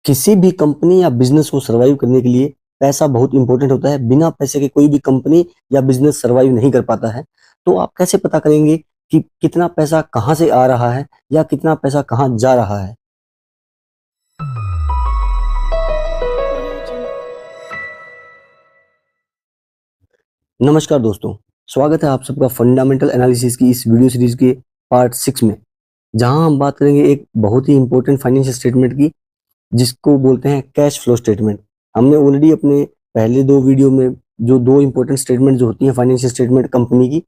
किसी भी कंपनी या बिजनेस को सरवाइव करने के लिए पैसा बहुत इंपॉर्टेंट होता है। बिना पैसे के कोई भी कंपनी या बिजनेस सरवाइव नहीं कर पाता है। तो आप कैसे पता करेंगे कि कितना पैसा कहाँ से आ रहा है या कितना पैसा कहाँ जा रहा है? नमस्कार दोस्तों, स्वागत है आप सबका फंडामेंटल एनालिसिस की इस वीडियो सीरीज के पार्ट 6 में, जहां हम बात करेंगे एक बहुत ही इंपॉर्टेंट फाइनेंशियल स्टेटमेंट की, जिसको बोलते हैं कैश फ्लो स्टेटमेंट। हमने ऑलरेडी अपने पहले 2 वीडियो में जो 2 इंपॉर्टेंट स्टेटमेंट जो होती हैं फाइनेंशियल स्टेटमेंट कंपनी की,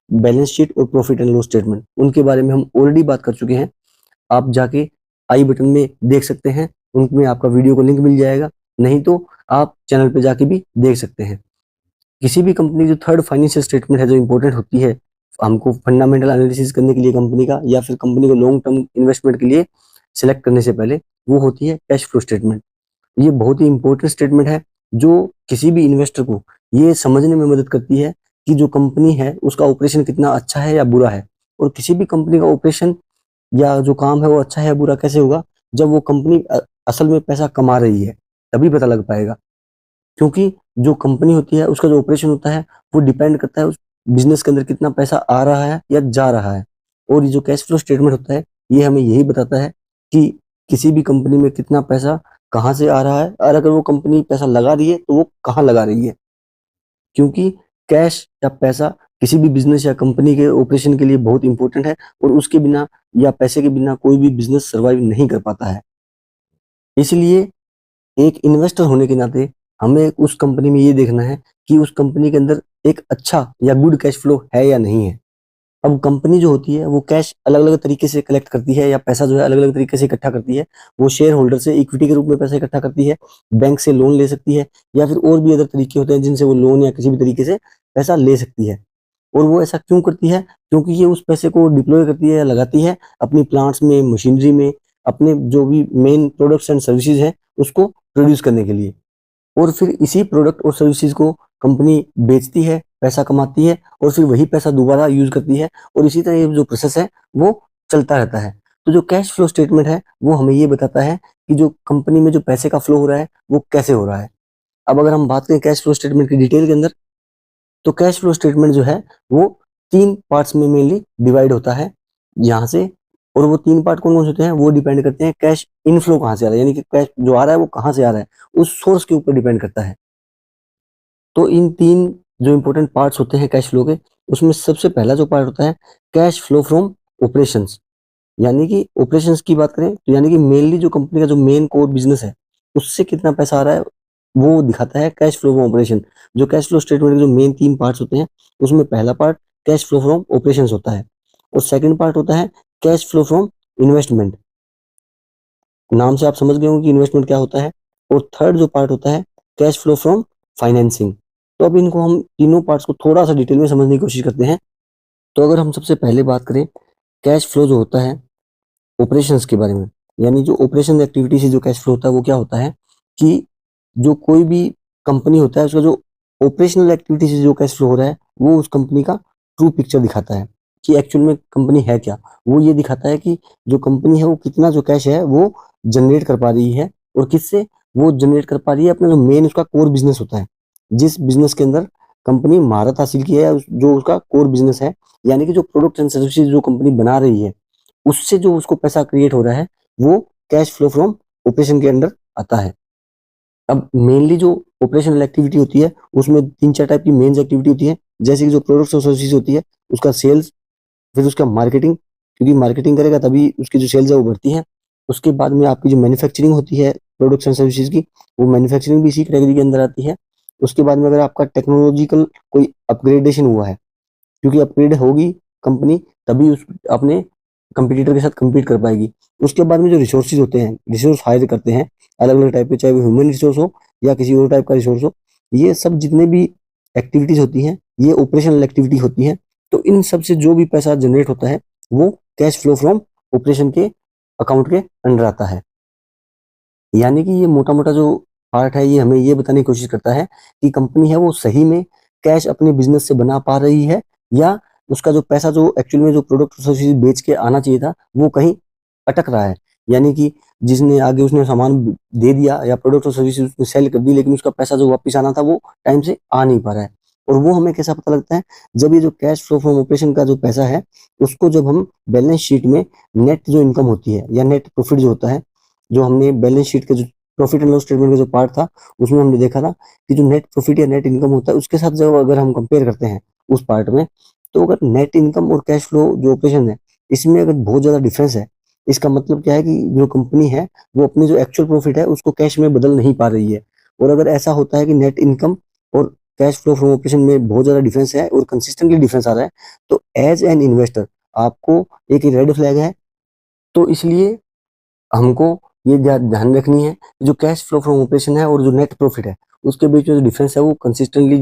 बैलेंस शीट और प्रॉफिट एंड लॉस स्टेटमेंट, उनके बारे में हम ऑलरेडी बात कर चुके हैं। आप जाके आई बटन में देख सकते हैं, उनमें आपका वीडियो को लिंक मिल जाएगा, नहीं तो आप चैनल पे जाके भी देख सकते हैं। किसी भी कंपनी जो थर्ड फाइनेंशियल स्टेटमेंट है जो इंपॉर्टेंट होती है हमको फंडामेंटल एनालिसिस करने के लिए कंपनी का, या फिर कंपनी को लॉन्ग टर्म इन्वेस्टमेंट के लिए सिलेक्ट करने से पहले, वो होती है कैश फ्लो स्टेटमेंट। ये बहुत ही इंपॉर्टेंट स्टेटमेंट है जो किसी भी इन्वेस्टर को ये समझने में मदद करती है कि जो कंपनी है उसका ऑपरेशन कितना अच्छा है या बुरा है। और किसी भी कंपनी का ऑपरेशन या जो काम है वो अच्छा है या बुरा कैसे होगा, जब वो कंपनी असल में पैसा कमा रही है, तभी पता लग पाएगा। क्योंकि जो कंपनी होती है उसका जो ऑपरेशन होता है वो डिपेंड करता है उस बिजनेस के अंदर कितना पैसा आ रहा है या जा रहा है। और ये जो कैश फ्लो स्टेटमेंट होता है ये हमें यही बताता है कि किसी भी कंपनी में कितना पैसा कहाँ से आ रहा है, और अगर वो कंपनी पैसा लगा रही है तो वो कहाँ लगा रही है। क्योंकि कैश या पैसा किसी भी बिजनेस या कंपनी के ऑपरेशन के लिए बहुत इंपॉर्टेंट है, और उसके बिना या पैसे के बिना कोई भी बिजनेस सर्वाइव नहीं कर पाता है। इसलिए एक इन्वेस्टर होने के नाते हमें उस कंपनी में ये देखना है कि उस कंपनी के अंदर एक अच्छा या गुड कैश फ्लो है या नहीं है। अब कंपनी जो होती है वो कैश अलग अलग तरीके से कलेक्ट करती है, या पैसा जो है अलग अलग तरीके से इकट्ठा करती है। वो शेयर होल्डर से इक्विटी के रूप में पैसा इकट्ठा करती है, बैंक से लोन ले सकती है, या फिर और भी अदर तरीके होते हैं जिनसे वो लोन या किसी भी तरीके से पैसा ले सकती है। और वो ऐसा क्यों करती है? क्योंकि ये उस पैसे को डिप्लॉय करती है या लगाती है अपनी प्लांट्स में, मशीनरी में, अपने जो भी मेन प्रोडक्ट्स एंड सर्विसेज हैं उसको प्रोड्यूस करने के लिए। और फिर इसी प्रोडक्ट और सर्विसेज को कंपनी बेचती है, पैसा कमाती है, और फिर वही पैसा दोबारा यूज करती है, और इसी तरह ये जो प्रोसेस है वो चलता रहता है। तो जो कैश फ्लो स्टेटमेंट है वो हमें ये बताता है कि जो कंपनी में जो पैसे का फ्लो हो रहा है वो कैसे हो रहा है। अब अगर हम बात करें कैश फ्लो स्टेटमेंट की डिटेल के अंदर, तो कैश फ्लो स्टेटमेंट जो है वो 3 पार्ट्स में मेनली डिवाइड होता है यहाँ से। और वो 3 पार्ट कौन कौन से होते हैं वो डिपेंड करते हैं कैश इनफ्लो कहाँ से आ रहा है, यानी कि कैश जो आ रहा है वो कहाँ से आ रहा है, उस सोर्स के ऊपर डिपेंड करता है। तो इन 3 जो इंपॉर्टेंट पार्ट्स होते हैं कैश फ्लो के, उसमें सबसे पहला जो पार्ट होता है कैश फ्लो फ्रॉम ऑपरेशंस। यानी कि ऑपरेशंस की बात करें तो यानी कि मेनली जो कंपनी का जो मेन कोर बिजनेस है उससे कितना पैसा आ रहा है वो दिखाता है कैश फ्लो फ्रॉम ऑपरेशन। जो कैश फ्लो स्टेटमेंट के जो मेन 3 पार्ट्स होते हैं उसमें पहला part cash flow from operations होता है, और सेकंड पार्ट होता है कैश फ्लो फ्रॉम इन्वेस्टमेंट। नाम से आप समझ गए होंगे कि इन्वेस्टमेंट क्या होता है। और थर्ड जो पार्ट होता है कैश फ्लो फ्रॉम फाइनेंसिंग। तो अब इनको हम तीनों पार्ट्स को थोड़ा सा डिटेल में समझने की कोशिश करते हैं। तो अगर हम सबसे पहले बात करें कैश फ्लो जो होता है ऑपरेशंस के बारे में, यानी जो ऑपरेशन एक्टिविटी से जो कैश फ्लो होता है वो क्या होता है कि जो कोई भी कंपनी होता है उसका जो ऑपरेशनल एक्टिविटी से जो कैश फ्लो हो रहा है वो उस कंपनी का ट्रू पिक्चर दिखाता है कि एक्चुअल में कंपनी है क्या। वो ये दिखाता है कि जो कंपनी है वो कितना जो कैश है वो जनरेट कर पा रही है, और किससे वो जनरेट कर पा रही है, अपना जो मेन उसका कोर बिजनेस होता है, जिस बिजनेस के अंदर कंपनी महारत हासिल की है, जो उसका कोर बिजनेस है, यानी कि जो प्रोडक्ट एंड सर्विसेज जो कंपनी बना रही है उससे जो उसको पैसा क्रिएट हो रहा है वो कैश फ्लो फ्रॉम ऑपरेशन के अंडर आता है। अब मेनली जो ऑपरेशनल एक्टिविटी होती है उसमें 3-4 टाइप की मेन एक्टिविटी होती है, जैसे कि जो प्रोडक्ट्स और सर्विसेज होती है उसका सेल्स, फिर उसका मार्केटिंग, क्योंकि मार्केटिंग करेगा तभी उसकी जो सेल्स है वो बढ़ती है। उसके बाद में आपकी जो मैन्युफैक्चरिंग होती है प्रोडक्ट्स एंड सर्विसेज की, वो मैन्युफैक्चरिंग भी इसी कैटेगरी के अंदर आती है। उसके बाद में अगर आपका टेक्नोलॉजिकल कोई अपग्रेडेशन हुआ है, क्योंकि अपग्रेड होगी कंपनी तभी उस अपने कंपटीटर के साथ compete कर पाएगी। उसके बाद में जो रिसोर्सेज होते हैं, रिसोर्स हायर करते हैं अलग अलग टाइप के, चाहे वो ह्यूमन रिसोर्स हो या किसी और टाइप का रिसोर्स हो, ये सब जितने भी एक्टिविटीज होती हैं ये ऑपरेशनल एक्टिविटी होती है। तो इन सब से जो भी पैसा जनरेट होता है वो कैश फ्लो फ्रॉम ऑपरेशन के अकाउंट के अंडर आता है। यानी कि ये मोटा मोटा जो पार्ट है ये हमें ये बताने की कोशिश करता है कि कंपनी है वो सही में कैश अपने बिजनेस से बना पा रही है, या उसका जो पैसा जो एक्चुअल में जो प्रोडक्ट सर्विस बेच के आना चाहिए था वो कहीं अटक रहा है। यानी कि जिसने आगे उसने सामान दे दिया या प्रोडक्ट और सर्विस उसने सेल कर दी, लेकिन उसका पैसा जो वापस आना था वो टाइम से आ नहीं पा रहा है। और वो हमें कैसा पता लगता है, जब ये जो कैश फ्लो फ्रॉम ऑपरेशन का जो पैसा है उसको जब हम बैलेंस शीट में नेट जो इनकम होती है या नेट प्रॉफिट जो होता है, जो हमने बैलेंस शीट के जो प्रॉफिट एंड लॉस स्टेटमेंट का जो पार्ट था उसमें हमने देखा था कि जो नेट प्रॉफिट या नेट इनकम होता है उसके साथ जब अगर हम कंपेयर करते हैं उस पार्ट में, तो अगर नेट इनकम और कैश फ्लो जो ऑपरेशन है इसमें अगर बहुत ज्यादा डिफरेंस है, इसका मतलब क्या है कि जो कंपनी है वो अपनी जो एक्चुअल प्रॉफिट है उसको कैश में बदल नहीं पा रही है। और अगर ऐसा होता है कि नेट इनकम और कैश फ्लो फ्रॉम ऑपरेशन में बहुत ज्यादा डिफरेंस है और कंसिस्टेंटली डिफरेंस आ रहा है, तो एज एन इन्वेस्टर आपको एक रेड फ्लैग है। तो इसलिए हमको ये ध्यान रखनी है कि जो कैश फ्लो फ्रॉम ऑपरेशन है और जो नेट प्रॉफिट है उसके बीच में जो डिफरेंस है वो कंसिस्टेंटली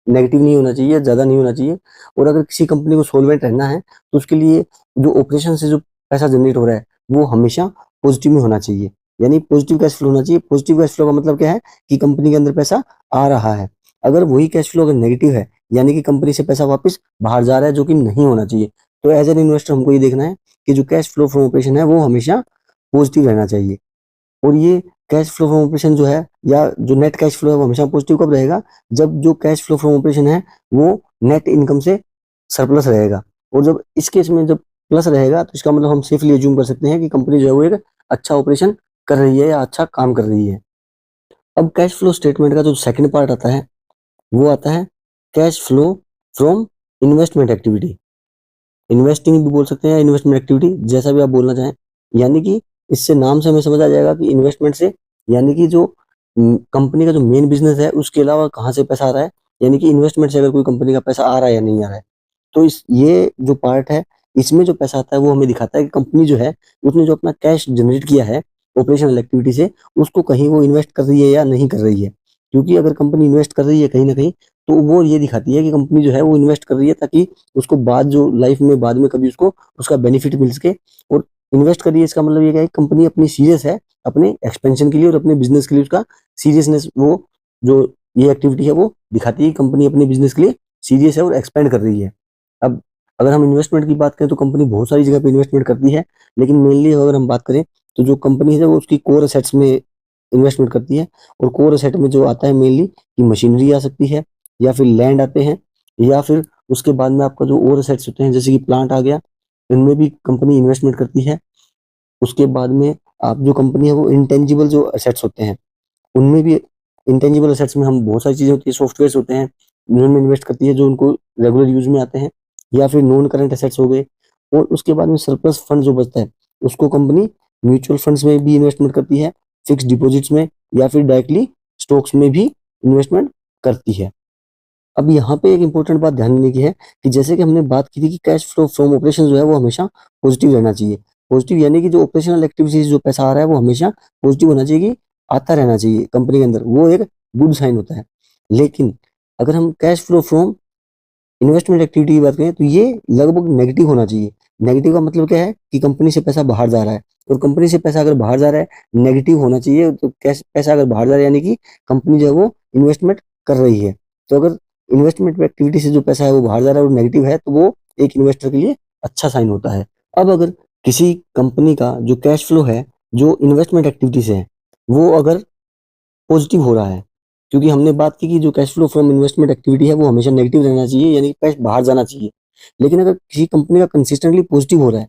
नेगेटिव नहीं होना चाहिए, ज्यादा नहीं होना चाहिए। और अगर किसी कंपनी को सोलवेंट रहना है तो उसके लिए जो ऑपरेशन से जो पैसा जनरेट हो रहा है वो हमेशा पॉजिटिव में होना चाहिए, यानी पॉजिटिव कैश फ्लो होना चाहिए। पॉजिटिव कैश फ्लो का मतलब क्या है कि कंपनी के अंदर पैसा आ रहा है। अगर वही कैश फ्लो अगर नेगेटिव है यानी कि कंपनी से पैसा वापस बाहर जा रहा है, जो कि नहीं होना चाहिए। तो एज एन इन्वेस्टर हमको ये देखना है कि जो कैश फ्लो फ्रॉम ऑपरेशन है वो हमेशा पॉजिटिव रहना चाहिए। और ये कैश फ्लो फ्रॉम ऑपरेशन जो है या जो नेट कैश फ्लो है वो हमेशा पॉजिटिव कब रहेगा, जब जो कैश फ्लो फ्रॉम ऑपरेशन है वो नेट इनकम से सरप्लस रहेगा। और जब इस केस में जब प्लस रहेगा तो इसका मतलब हम सेफली अज्यूम कर सकते हैं कि कंपनी जो है वो एक अच्छा ऑपरेशन कर रही है या अच्छा काम कर रही है। अब कैश फ्लो स्टेटमेंट का जो सेकंड पार्ट आता है वो आता है cash flow from investment activity. Investing भी बोल सकते हैं या इन्वेस्टमेंट एक्टिविटी, जैसा भी आप बोलना चाहें। यानी कि इससे नाम से हमें समझ आ जाएगा कि इन्वेस्टमेंट से यानी कि जो कंपनी का जो मेन बिजनेस है उसके अलावा कहाँ से पैसा आ रहा है, यानी कि इन्वेस्टमेंट से अगर कोई कंपनी का पैसा आ रहा है या नहीं आ रहा है। तो इस ये जो पार्ट है इसमें जो पैसा आता है वो हमें दिखाता है कि कंपनी जो है उसने जो अपना कैश जनरेट किया है ऑपरेशनल एक्टिविटी से उसको कहीं वो इन्वेस्ट कर रही है या नहीं कर रही है। क्योंकि अगर कंपनी इन्वेस्ट कर रही है कहीं ना कहीं तो वो ये दिखाती है कि कंपनी जो है वो इन्वेस्ट कर रही है ताकि उसको बाद जो लाइफ में बाद में कभी उसको उसका बेनिफिट मिल सके। और इन्वेस्ट कर रही है इसका मतलब ये क्या है, कंपनी अपनी सीरियस है अपने एक्सपेंशन के लिए और अपने बिजनेस के लिए, उसका सीरियसनेस वो जो ये एक्टिविटी है वो दिखाती है कि कंपनी अपने बिजनेस के लिए सीरियस है और एक्सपेंड कर रही है। अब अगर हम इन्वेस्टमेंट की बात करें तो कंपनी बहुत सारी जगह पे इन्वेस्टमेंट करती है, लेकिन मेनली अगर हम बात करें तो जो कंपनी है वो उसकी कोर असेट्स में इन्वेस्टमेंट करती है। और कोर असेट में जो आता है मेनली कि मशीनरी आ सकती है या फिर लैंड आते हैं, या फिर उसके बाद में आपका जो और असेट्स होते हैं जैसे कि प्लांट आ गया, इनमें भी कंपनी इन्वेस्टमेंट करती है। उसके बाद में आप जो कंपनी है वो इंटेंजिबल जो असेट्स होते हैं उनमें भी, इंटेंजिबल असेट्स में हम बहुत सारी चीजें होती है, सॉफ्टवेयर होते हैं जिनमें इन्वेस्ट करती है जो उनको रेगुलर यूज में आते हैं, या फिर नॉन करंट एसेट्स हो गए। और उसके बाद में सरप्लस फंड जो बचता है उसको कंपनी म्यूचुअल फंड्स में भी इन्वेस्टमेंट करती है, फिक्स डिपॉजिट्स में, या फिर डायरेक्टली स्टॉक्स में भी इन्वेस्टमेंट करती है। अब यहाँ पे एक इंपॉर्टेंट बात ध्यान देने की है कि जैसे कि हमने बात की थी कि कैश फ्लो फ्रॉम ऑपरेशन जो है वो हमेशा पॉजिटिव रहना चाहिए। पॉजिटिव यानी कि जो ऑपरेशनल एक्टिविटीज जो पैसा आ रहा है वो हमेशा पॉजिटिव होना चाहिए कि आता रहना चाहिए कंपनी के अंदर, वो एक गुड साइन होता है। लेकिन अगर हम cash flow from investment activity की बात करें तो ये लगभग नेगेटिव होना चाहिए। नेगेटिव का मतलब क्या है कि कंपनी से पैसा बाहर जा रहा है, और कंपनी से पैसा अगर बाहर जा रहा है नेगेटिव होना चाहिए। तो कैश पैसा अगर बाहर जा रहा है यानी कि कंपनी जो है वो इन्वेस्टमेंट कर रही है। तो अगर इन्वेस्टमेंट एक्टिविटी से जो पैसा है वो बाहर जा रहा है और नेगेटिव है तो वो एक इन्वेस्टर के लिए अच्छा साइन होता है। अब अगर किसी कंपनी का जो कैश फ्लो है जो इन्वेस्टमेंट एक्टिविटी से है वो अगर पॉजिटिव हो रहा है, क्योंकि हमने बात की कि जो cash flow from investment activity है वो हमेशा नेगेटिव रहना चाहिए यानी कि कैश बाहर जाना चाहिए। लेकिन अगर किसी कंपनी का कंसिस्टेंटली पॉजिटिव हो रहा है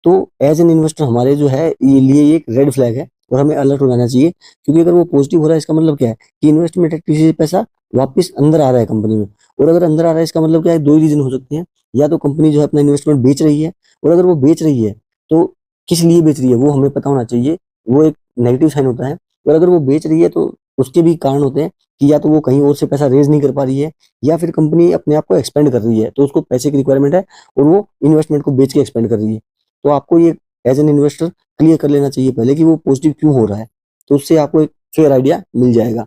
तो एज एन इन्वेस्टर हमारे जो है ये लिए ये एक रेड फ्लैग है और हमें अलर्ट हो जाना चाहिए। क्योंकि अगर वो पॉजिटिव हो रहा है इसका मतलब क्या है कि इन्वेस्टमेंट एक्टिविटी से पैसा वापस अंदर आ रहा है कंपनी में। और अगर अंदर आ रहा है इसका मतलब क्या है, दो ही रीजन हो सकते हैं। या तो कंपनी जो है अपना इन्वेस्टमेंट बेच रही है, और अगर वो बेच रही है तो किस लिए बेच रही है वो हमें पता होना चाहिए, वो एक नेगेटिव साइन होता है। और अगर वो बेच रही है तो उसके भी कारण होते हैं कि या तो वो कहीं और से पैसा रेज नहीं कर पा रही है, या फिर कंपनी अपने आप को एक्सपेंड कर रही है तो उसको पैसे की रिक्वायरमेंट है और वो इन्वेस्टमेंट को बेच के एक्सपेंड कर रही है। तो आपको ये एज एन इन्वेस्टर क्लियर कर लेना चाहिए पहले कि वो पॉजिटिव क्यों हो रहा है, तो उससे आपको एक फेयर आइडिया मिल जाएगा।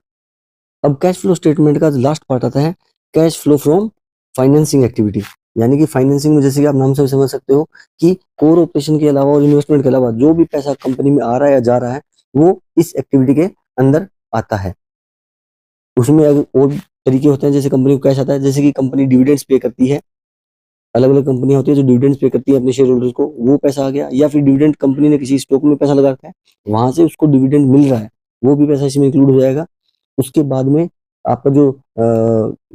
अब कैश फ्लो स्टेटमेंट का लास्ट पार्ट आता है cash flow from financing activity. यानी कि फाइनेंसिंग में जैसे कि आप नाम से समझ सकते हो कि कोर ऑपरेशन के अलावा और इन्वेस्टमेंट के अलावा जो भी पैसा कंपनी में आ रहा है या जा रहा है वो इस एक्टिविटी के अंदर आता है। उसमें अगर और तरीके होते हैं जैसे कंपनी को कैश आता है, जैसे कि कंपनी डिविडेंड्स पे करती है, अलग अलग कंपनियां होती है जो डिविडेंड पे करती है अपने शेयर होल्डर्स को, वो पैसा आ गया, या फिर डिविडेंड कंपनी ने किसी स्टॉक में पैसा लगा रखा है, वहां से उसको डिविडेंड मिल रहा है, वो भी पैसा इसमें इंक्लूड हो जाएगा। उसके बाद में आपका जो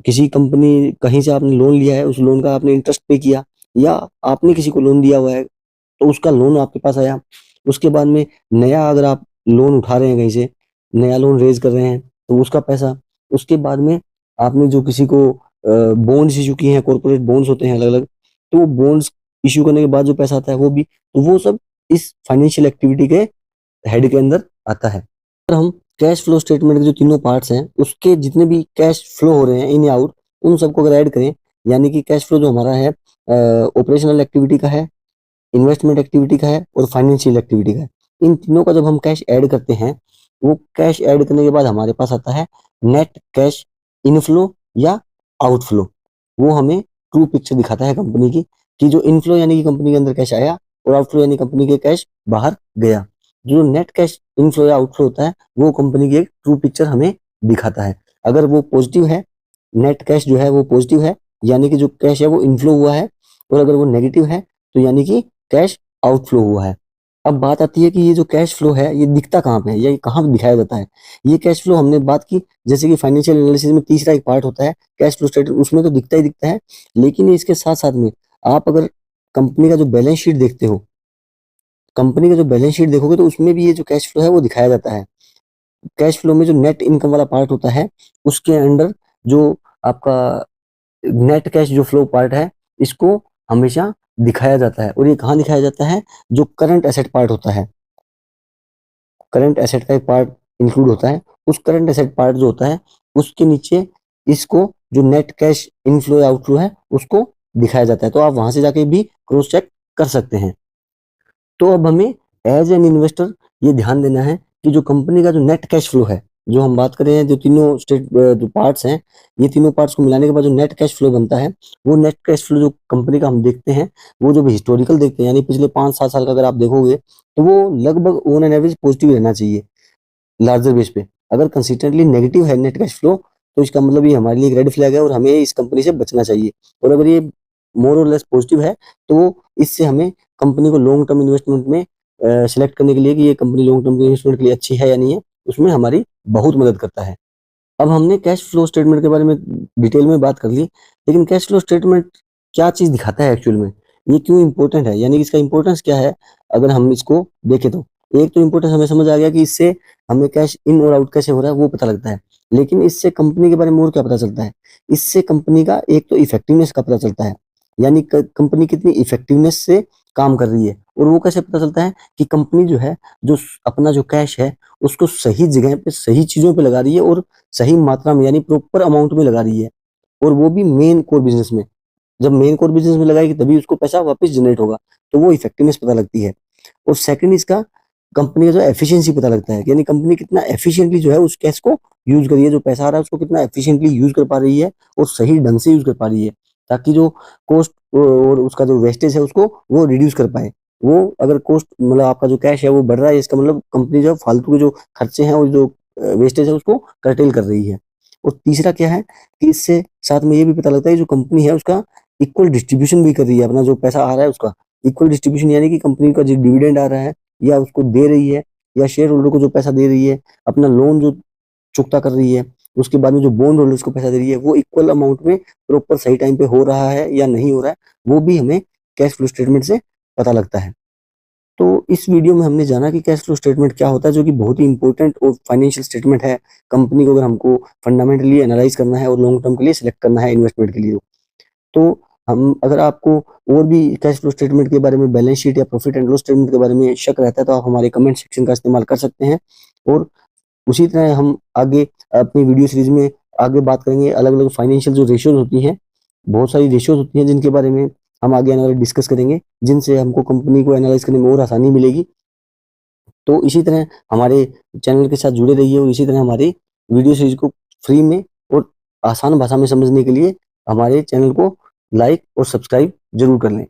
किसी कंपनी कहीं से आपने लोन लिया है, उस लोन का आपने इंटरेस्ट पे किया, या आपने किसी को लोन दिया हुआ है तो उसका लोन आपके पास आया। उसके बाद में नया अगर आप लोन उठा रहे हैं कहीं से, नया लोन रेज कर रहे हैं तो उसका पैसा। उसके बाद में आपने जो किसी को बॉन्ड्स इशू किए हैं, कॉर्पोरेट बॉन्ड्स होते हैं अलग अलग, तो वो बॉन्ड्स इशू करने के बाद जो पैसा आता है वो भी, तो वो सब इस फाइनेंशियल एक्टिविटी के हेड के अंदर आता है। अगर हम कैश फ्लो स्टेटमेंट के जो तीनों पार्ट्स हैं उसके जितने भी कैश फ्लो हो रहे हैं इन आउट, उन सबको अगर ऐड करें, यानी कि कैश फ्लो जो हमारा है ऑपरेशनल एक्टिविटी का है, इन्वेस्टमेंट एक्टिविटी का है और फाइनेंशियल एक्टिविटी का है, इन तीनों का जब हम कैश ऐड करते हैं, वो कैश ऐड करने के बाद हमारे पास आता है नेट कैश इनफ्लो या आउटफ्लो। वो हमें ट्रू पिक्चर दिखाता है कंपनी की, कि जो इनफ्लो यानी कि कंपनी के अंदर कैश आया, और आउटफ्लो यानी कंपनी के कैश बाहर गया। जो नेट कैश इनफ्लो या आउटफ्लो होता है वो कंपनी की एक ट्रू पिक्चर हमें दिखाता है। अगर वो पॉजिटिव है, नेट कैश जो है वो पॉजिटिव है, यानी कि जो कैश है वो इनफ्लो हुआ है, और अगर वो नेगेटिव है तो यानी कि कैश आउटफ्लो हुआ है। अब बात आती है कि ये जो कैश फ्लो है ये दिखता कहाँ पे है, या ये कहाँ पे दिखाया जाता है। ये कैश फ्लो हमने बात की, जैसे कि फाइनेंशियल एनालिसिस में तीसरा एक पार्ट होता है कैश फ्लो स्टेटमेंट, उसमें तो दिखता ही दिखता है, लेकिन इसके साथ साथ में आप अगर कंपनी का जो बैलेंस शीट देखते हो, कंपनी का जो बैलेंस शीट देखोगे तो उसमें भी ये जो कैश फ्लो है वो दिखाया जाता है। कैश फ्लो में जो नेट इनकम वाला पार्ट होता है उसके अंडर जो आपका नेट कैश जो फ्लो पार्ट है, इसको हमेशा दिखाया जाता है। और ये कहाँ दिखाया जाता है, जो करंट एसेट पार्ट होता है, करंट एसेट का एक पार्ट इंक्लूड होता है, उस करंट एसेट पार्ट जो होता है उसके नीचे इसको जो नेट कैश इनफ्लो या आउटफ्लो है उसको दिखाया जाता है। तो आप वहां से जाके भी क्रॉस चेक कर सकते हैं। तो अब हमें एज एन इन्वेस्टर ये ध्यान देना है कि जो कंपनी का जो नेट कैश फ्लो है, जो हम बात कर रहे हैं, जो तीनों स्टेट जो पार्ट्स हैं, ये तीनों पार्ट्स को मिलाने के बाद जो नेट कैश फ्लो बनता है, वो नेट कैश फ्लो जो कंपनी का हम देखते हैं, वो जो भी हिस्टोरिकल देखते हैं, यानी पिछले 5-7 साल का अगर आप देखोगे तो वो लगभग ऑन एन एवरेज पॉजिटिव रहना चाहिए लार्जर बेस पे। अगर कंसिस्टेंटली नेगेटिव है नेट कैश फ्लो, तो इसका मतलब ये हमारे लिए एक रेड फ्लैग है और हमें इस कंपनी से बचना चाहिए। और अगर ये मोर और लेस पॉजिटिव है तो वो इससे हमें कंपनी को लॉन्ग टर्म इन्वेस्टमेंट में सिलेक्ट करने के लिए कि ये कंपनी लॉन्ग टर्म इन्वेस्टमेंट के लिए अच्छी है या नहीं है, उसमें हमारी बहुत मदद करता है। अब हमने कैश फ्लो स्टेटमेंट के बारे में डिटेल में बात कर ली, लेकिन कैश फ्लो स्टेटमेंट क्या चीज दिखाता है एक्चुअल में, ये क्यों इंपॉर्टेंट है, यानी कि इसका इंपॉर्टेंस क्या है। अगर हम इसको देखें तो एक तो इंपॉर्टेंस हमें समझ आ गया कि इससे हमें कैश इन और आउट कैसे हो रहा है वो पता लगता है, लेकिन इससे कंपनी के बारे में और क्या पता चलता है। इससे कंपनी का एक तो इफेक्टिवनेस का पता चलता है, यानी कंपनी कितनी इफेक्टिवनेस से काम कर रही है। और वो कैसे पता चलता है कि कंपनी जो है, जो अपना जो कैश है उसको सही जगह पे सही चीजों पे लगा रही है, और सही मात्रा में यानी प्रॉपर अमाउंट में लगा रही है, और वो भी मेन कोर बिजनेस में। जब मेन कोर बिजनेस में लगाएगी तभी उसको पैसा वापस जनरेट होगा, तो वो इफेक्टिवनेस पता लगती है। और सेकंड इसका कंपनी का जो एफिशिएंसी पता लगता है, यानी कंपनी कितना एफिशिएंटली जो है उस कैश को यूज कर रही है, जो पैसा आ रहा है उसको कितना एफिशिएंटली यूज कर पा रही है और सही ढंग से यूज कर पा रही है, ताकि जो कॉस्ट और उसका जो वेस्टेज है उसको वो रिड्यूस कर पाए। वो अगर कॉस्ट मतलब आपका जो कैश है वो बढ़ रहा है, इसका मतलब कंपनी जो फालतू के जो खर्चे हैं और जो वेस्टेज है उसको कर्टेल कर रही है। और तीसरा क्या है कि इससे साथ में ये भी पता लगता है जो कंपनी है उसका इक्वल डिस्ट्रीब्यूशन भी कर रही है, अपना जो पैसा आ रहा है उसका इक्वल डिस्ट्रीब्यूशन, यानी कि कंपनी का जो डिविडेंड आ रहा है या उसको दे रही है, या शेयर होल्डर को जो पैसा दे रही है, अपना लोन जो चुकता कर रही है, उसके बाद में जो बॉन्ड होल्डर्स को पैसा दे रही है, वो इक्वल अमाउंट में प्रॉपर सही टाइम पे हो रहा है या नहीं हो रहा है, वो भी हमें कैश फ्लो स्टेटमेंट से पता लगता है। तो इस वीडियो में हमने जाना कि कैश फ्लो स्टेटमेंट क्या होता है, जो कि बहुत ही इंपॉर्टेंट और फाइनेंशियल स्टेटमेंट है कंपनी को, अगर हमको फंडामेंटली एनालाइज करना है और लॉन्ग टर्म के लिए सिलेक्ट करना है इन्वेस्टमेंट के लिए। तो हम अगर आपको और भी कैश फ्लो स्टेटमेंट के बारे में, बैलेंस शीट या प्रॉफिट एंड लॉस स्टेटमेंट के बारे में शक रहता है तो आप हमारे कमेंट सेक्शन का इस्तेमाल कर सकते हैं। और उसी तरह हम आगे अपनी वीडियो सीरीज में आगे बात करेंगे अलग अलग फाइनेंशियल जो रेशियोज होती हैं, बहुत सारी रेशियोज होती हैं जिनके बारे में हम आगे आने वाले डिस्कस करेंगे, जिनसे हमको कंपनी को एनालाइज करने में और आसानी मिलेगी। तो इसी तरह हमारे चैनल के साथ जुड़े रहिए, और इसी तरह हमारी वीडियो सीरीज को फ्री में और आसान भाषा में समझने के लिए हमारे चैनल को लाइक और सब्सक्राइब जरूर कर लें।